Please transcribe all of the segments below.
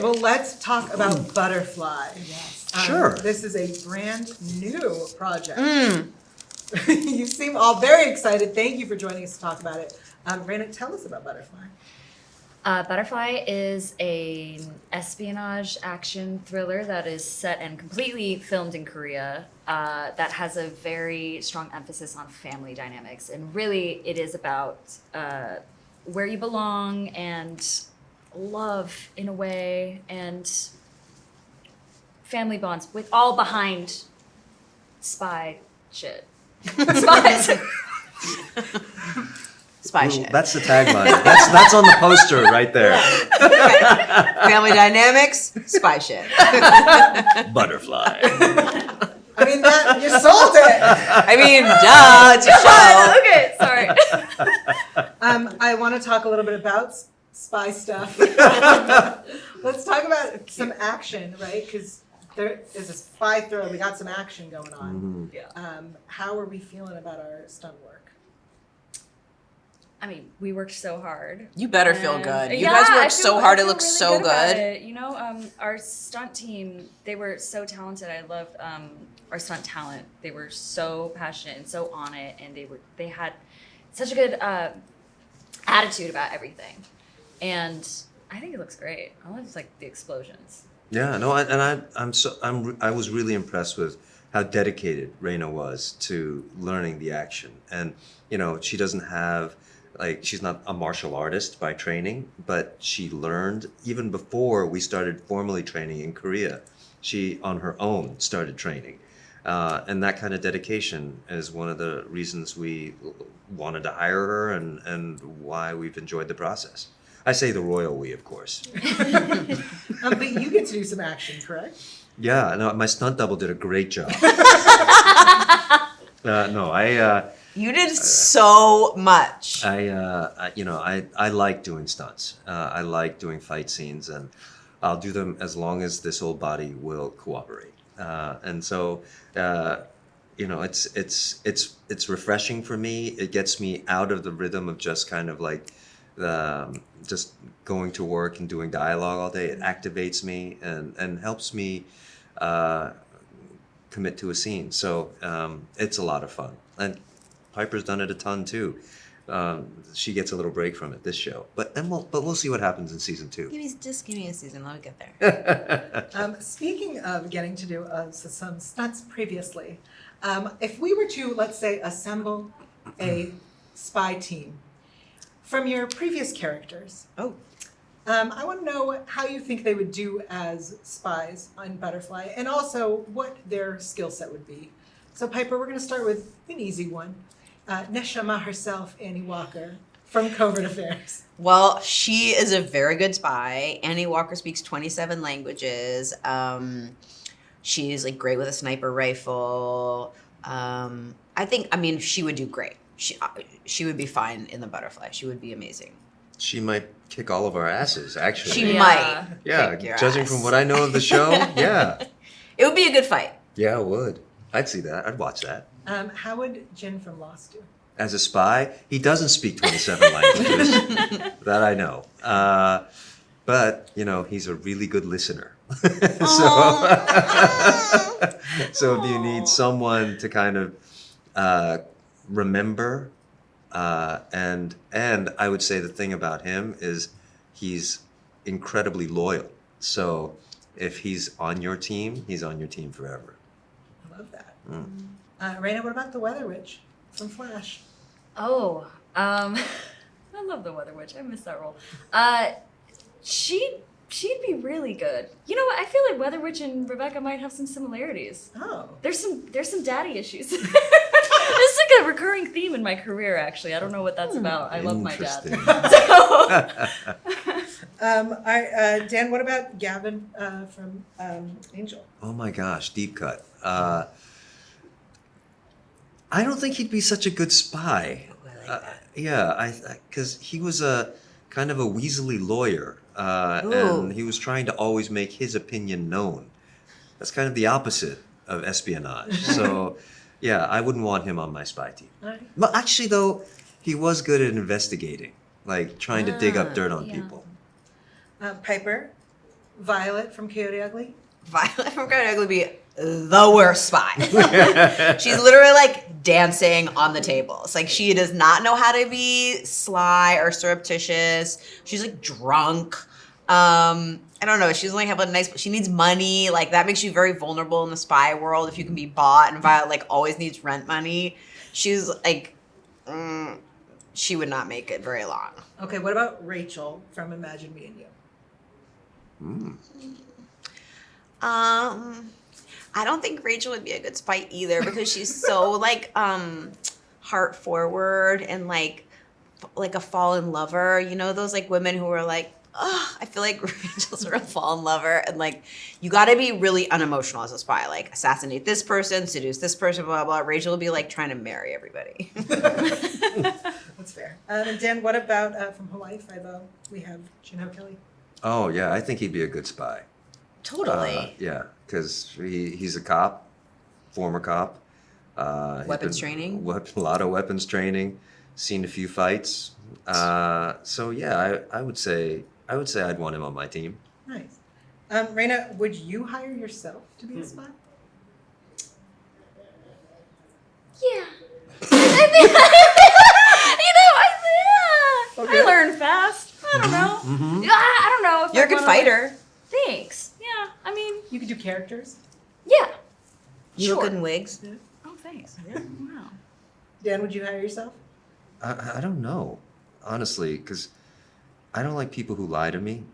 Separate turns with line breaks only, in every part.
Well, let's talk about Butterfly.
Yes.
Sure.
This is a brand new project. You seem all very excited. Thank you for joining us to talk about it. Reina, tell us about Butterfly.
Butterfly is an espionage action thriller that is set and completely filmed in Korea that has a very strong emphasis on family dynamics. And really, it is about where you belong and love in a way and family bonds with all behind spy shit. Spies.
Spy
Ooh,
shit.
that's the tagline. That's on the poster right there.
Family dynamics, spy shit.
Butterfly.
I mean, you sold it.
I mean, duh, it's a show.
Okay, sorry.
I want to talk a little bit about spy stuff. Let's talk about some action, right? Because there is a spy thriller. We got some action going on.
Yeah.
How are we feeling about our stunt work?
I mean, we worked so hard.
You better feel good. You
Yeah,
guys
I
worked
feel-
so
I
hard. It
feel
looks
really
so
about
good.
it. You know, our stunt team, they were so talented. I loved our stunt talent. They were so passionate and so on it, and they had such a good attitude about everything. And I think it looks great. I love just like the explosions.
Yeah, no, I was really impressed with how dedicated Reina was to learning the action, and you know, she doesn't have she's not a martial artist by training, but she learned even before we started formally training in Korea. She on her own started training, and that kind of dedication is one of the reasons we wanted to hire her and why we've enjoyed the process. I say the royal we, of course.
But you get to do some action, correct?
Yeah, no, my stunt double did a great job.
You did so much.
I like doing stunts. I like doing fight scenes, and I'll do them as long as this old body will cooperate. And so, it's refreshing for me. It gets me out of the rhythm of just kind of like just going to work and doing dialogue all day. It activates me and helps me commit to a scene. So it's a lot of fun. And Piper's done it a ton too. She gets a little break from it this show, but we'll see what happens in season 2.
Just give me a season. Let me get there.
Speaking of getting to do some stunts previously, if we were to, let's say, assemble a spy team from your previous characters, I want to know how you think they would do as spies on Butterfly, and also what their skill set would be. So Piper, we're going to start with an easy one. Neshama herself, Annie Walker, from Covert Affairs.
Well, she is a very good spy. Annie Walker speaks 27 languages. She's like great with a sniper rifle. I mean, she would do great. She would be fine in the Butterfly. She would be amazing.
She might kick all of our asses, actually.
She
Yeah.
might.
Yeah,
kick your
judging
ass.
from what I know of the show, yeah.
It would be a good fight.
Yeah, it would. I'd see that. I'd watch that.
How would Jin from Lost do?
As a spy, he doesn't speak 27 languages. That I know. But, he's a really good listener. So if you need someone to kind of remember, and I would say the thing about him is he's incredibly loyal. So if he's on your team, he's on your team forever.
I love that. Reina, what about the Weather Witch from Flash?
Oh, I love the Weather Witch. I miss that role. She'd be really good. You know what? I feel like Weather Witch and Rebecca might have some similarities.
Oh.
There's some daddy issues. This is like a recurring theme in my career, actually. I don't know what that's about. I love my dad.
Dan, what about Gavin from Angel?
Oh my gosh, deep cut. I don't think he'd be such a good spy. Yeah, because he was a kind of a weaselly lawyer, and he was trying to always make his opinion known. That's kind of the opposite of espionage. So, yeah, I wouldn't want him on my spy team.
Right.
But actually, though, he was good at investigating, like trying to dig up dirt on
yeah.
people.
Piper? Violet from Coyote Ugly?
Violet from Coyote Ugly would be the worst spy. She's literally like dancing on the tables. Like she does not know how to be sly or surreptitious. She's like drunk. I don't know. She doesn't like have a nice. She needs money. Like that makes you very vulnerable in the spy world if you can be bought. And Violet like always needs rent money. She's like, she would not make it very long.
Okay, what about Rachel from Imagine Me and You?
I don't think Rachel would be a good spy either because she's so like heart forward and like a fallen lover. You know those like women who are like, oh, I feel like Rachel's a real fallen lover, and like you got to be really unemotional as a spy. Like assassinate this person, seduce this person, blah blah. Rachel will be like trying to marry everybody.
That's fair. And Dan, what about from Hawaii Five-0? We have Juno Kelly.
Oh yeah, I think he'd be a good spy.
Totally.
Yeah, because he's a cop, former cop.
Weapons training.
A lot of weapons training. Seen a few fights. So yeah, I would say I'd want him on my team.
Nice. Reina, would you hire yourself to be a spy?
Yeah. I learn fast. I don't know.
Mm-hmm.
I don't know if
You're
I
a good
wanna,
fighter.
Thanks. Yeah. I mean,
You could do characters.
yeah.
You look good in wigs.
Oh, thanks. Wow.
Dan, would you hire yourself?
I don't know, honestly, because I don't like people who lie to me.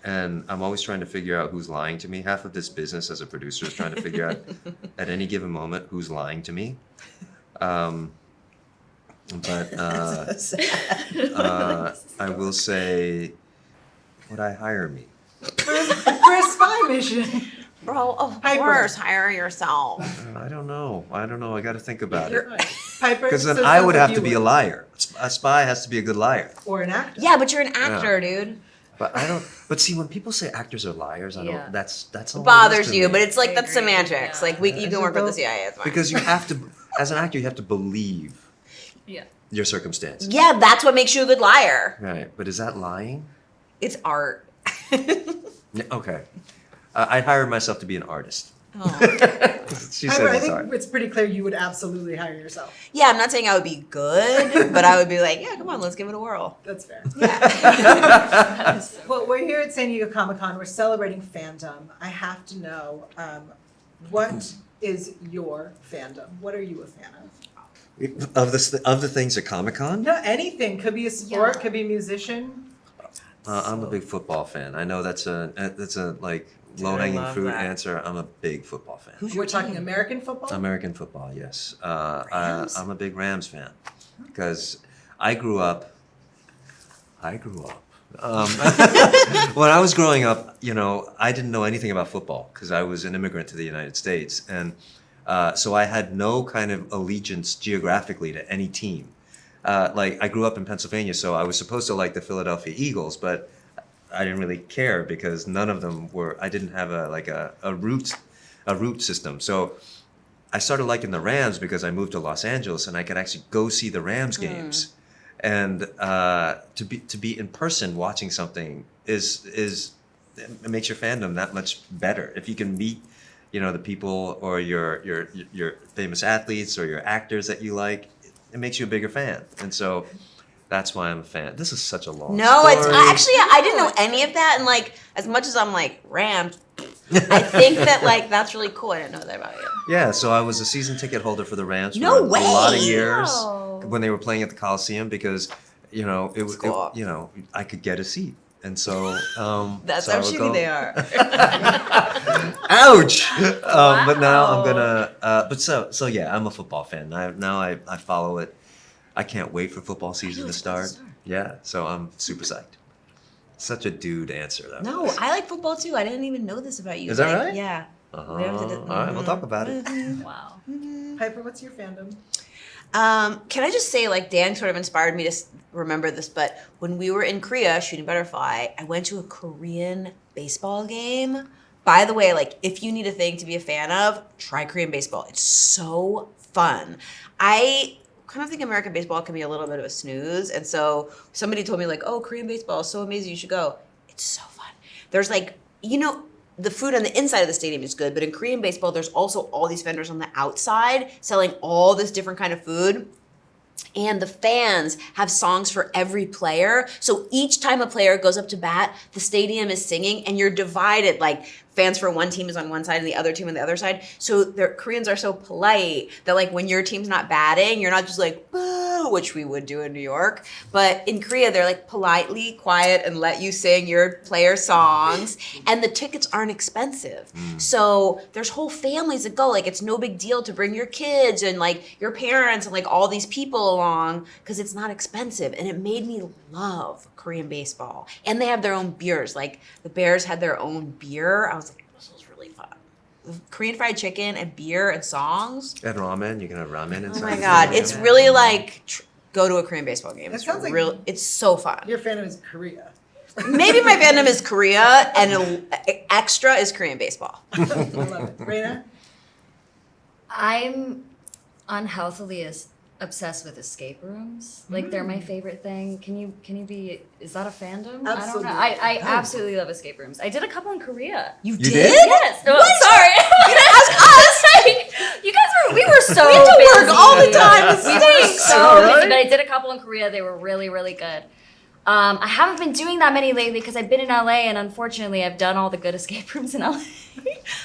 And I'm always trying to figure out who's lying to me. Half of this business as a producer is trying to figure out at any given moment who's lying to me. But I will say, would I hire me?
For a spy mission.
Bro, of
Piper.
course, hire yourself.
I don't know. I got to think about it.
Piper.
Because then
so it
I
sounds
would
like
have
you
to be a liar. A spy has to be a good liar.
Or an actor.
Yeah, but you're an actor, dude.
But I don't. But see, when people say actors are liars, I don't.
Yeah.
That's all.
It
it is
bothers
to
you,
me.
but it's like
I
that's
agree.
semantics.
Yeah.
Like you can work with the CIA. It's fine.
Because you have to, as an actor, you have to believe
Yeah.
your circumstances.
yeah, that's what makes you a good liar.
Right. But is that lying?
It's art.
Yeah, okay. I'd hire myself to be an artist.
Oh.
She
Piper,
says
I
it's
think
art.
it's pretty clear you would absolutely hire yourself.
Yeah, I'm not saying I would be good, but I would be like, yeah, come on, let's give it a whirl.
That's fair.
Yeah.
Well, we're here at San Diego Comic-Con. We're celebrating fandom. I have to know, what is your fandom? What are you a fan of?
Of the things at Comic-Con?
No, anything. Could be a sport,
Yeah.
could be a musician.
I'm a big football fan. I know that's a like low-hanging
love
fruit
that.
answer. I'm a big football fan.
We're talking American football?
American football, yes.
Rams?
I'm a big Rams fan because I grew up. When I was growing up, I didn't know anything about football because I was an immigrant to the United States, and so I had no kind of allegiance geographically to any team. Like I grew up in Pennsylvania, so I was supposed to like the Philadelphia Eagles, but I didn't really care because none of them were. I didn't have a root system. So I started liking the Rams because I moved to Los Angeles and I could actually go see the Rams games, and to be in person watching something is it makes your fandom that much better if you can meet the people or your famous athletes or your actors that you like. It makes you a bigger fan, and so that's why I'm a fan. This is such a long
No,
story.
it's actually I didn't know any of that, and like as much as I'm like Rams, I think that like that's really cool. I didn't know that about you.
Yeah, so I was a season ticket holder for the Rams
No
for a lot of
way!
years
Wow.
when they were playing at the Coliseum because it was
cool.
I could get a seat, and so
That's
so
how
I would
shitty
go-
they are.
Ouch! But now I'm gonna. So yeah, I'm a football fan. I follow it. I can't wait for football season to start. Yeah, so I'm super psyched. Such a dude answer though.
No, I like football too. I didn't even know this about you.
Is that
Like,
right?
Yeah.
All right, we'll talk about it.
Wow.
Piper, what's your fandom?
Can I just say, like, Dan sort of inspired me to remember this, but when we were in Korea shooting Butterfly, I went to a Korean baseball game. By the way, like, if you need a thing to be a fan of, try Korean baseball. It's so fun. I kind of think American baseball can be a little bit of a snooze, and so somebody told me, like, oh, Korean baseball is so amazing, you should go. It's so fun. There's, like, the food on the inside of the stadium is good, but in Korean baseball, there's also all these vendors on the outside selling all this different kind of food. And the fans have songs for every player. So each time a player goes up to bat, the stadium is singing and you're divided. Like fans for one team is on one side and the other team on the other side. So Koreans are so polite that like when your team's not batting, you're not just like, boo, which we would do in New York. But in Korea, they're like politely quiet and let you sing your player songs. And the tickets aren't expensive. So there's whole families that go. Like it's no big deal to bring your kids and like your parents and like all these people along because it's not expensive. And it made me love Korean baseball. And they have their own beers. Like the Bears had their own beer. I was like, this was really fun. Korean fried chicken and beer and songs.
And ramen, you can have ramen inside.
Oh my God. It's really like go to a Korean baseball game.
That
It's
sounds like
real. It's so fun.
Your fandom is Korea.
Maybe my fandom is Korea and extra is Korean baseball.
I love it. Reina?
I'm unhealthily obsessed with escape rooms. Like they're my favorite thing. Can you be? Is that a fandom?
Absolutely.
I don't know. I absolutely love escape rooms. I did a couple in Korea.
You
did?
Yes. Oh, sorry. You didn't ask us. You guys we were so
We have to
busy.
work all the time.
We were so busy, but I did a couple in Korea. They were really, really good. I haven't been doing that many lately because I've been in LA, and unfortunately, I've done all the good escape rooms in LA.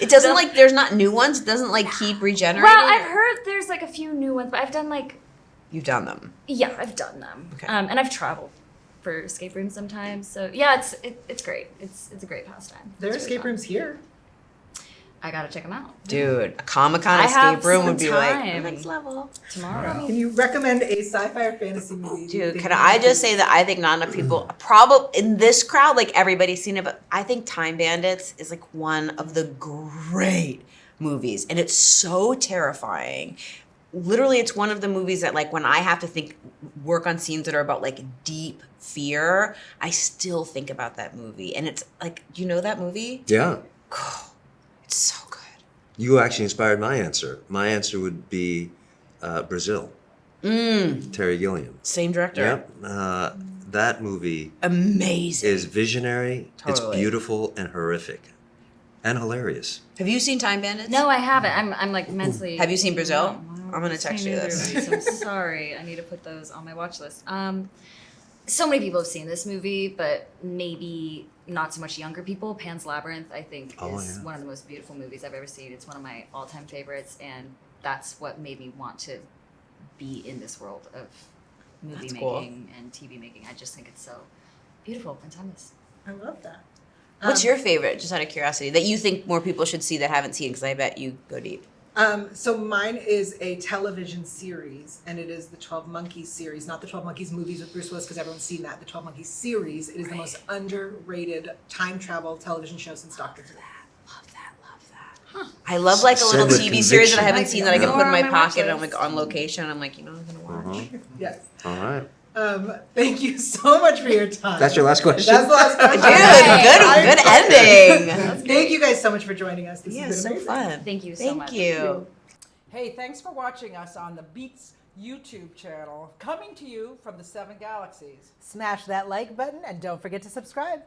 It doesn't like there's not new ones. It doesn't like keep regenerating.
Well, I've heard there's like a few new ones, but I've done like
You've done them.
yeah, I've done them.
Okay.
And I've traveled for escape rooms sometimes. So yeah, it's great. It's a great pastime.
There are
It's really
escape
fun.
rooms here.
I gotta check them out
Dude, a Comic-Con
I have
escape room
some
would be like
time.
the next level.
tomorrow.
Can you recommend a sci-fi or fantasy movie?
Dude, can I just say that I think not enough people, probably in this crowd, like everybody's seen it, but I think Time Bandits is like one of the great movies. And it's so terrifying. Literally, it's one of the movies that like when I have to work on scenes that are about like deep fear, I still think about that movie. And it's like, do you know that movie?
Yeah.
It's so good.
You actually inspired my answer. My answer would be Brazil. Terry Gilliam.
Same director.
Yep. That movie
Amazing.
is visionary. It's
Totally.
beautiful and horrific, and hilarious.
Have you seen Time Bandits?
No, I haven't. I'm like mentally.
Have you seen Brazil?
No,
I'm gonna
I've
text
seen
you
neither
this.
of these. I'm sorry. I need to put those on my watch list. So many people have seen this movie, but maybe not so much younger people. Pan's Labyrinth, I think, is one of the most beautiful movies I've ever seen. It's one of my all-time favorites, and that's what made me want to be in this world of movie
That's
making
cool.
and TV making. I just think it's so beautiful and timeless.
I love that.
What's your favorite, just out of curiosity, that you think more people should see that haven't seen? Because I bet you go deep.
So mine is a television series, and it is the 12 Monkeys series, not the 12 Monkeys movies with Bruce Willis, because everyone's seen that. The 12 Monkeys series. It is the most underrated time travel television show since Doctor Who.
Love that. I love like a
Said
little
with
TV series that I
conviction.
haven't seen that I can
Yeah.
put in my
More on my
pocket and I'm
watch
like on location. I'm like, you know what I'm gonna watch.
Yes.
All right.
Thank you so much for your time.
That's your last question?
That's the last question.
Dude, good ending.
Thank you guys so much for joining us. This
Yeah,
has been
so
amazing.
fun.
Thank you so much.
Thank you.
Hey, thanks for watching us on the Beats YouTube channel, coming to you from the Seven Galaxies.
Smash that like button and don't forget to subscribe.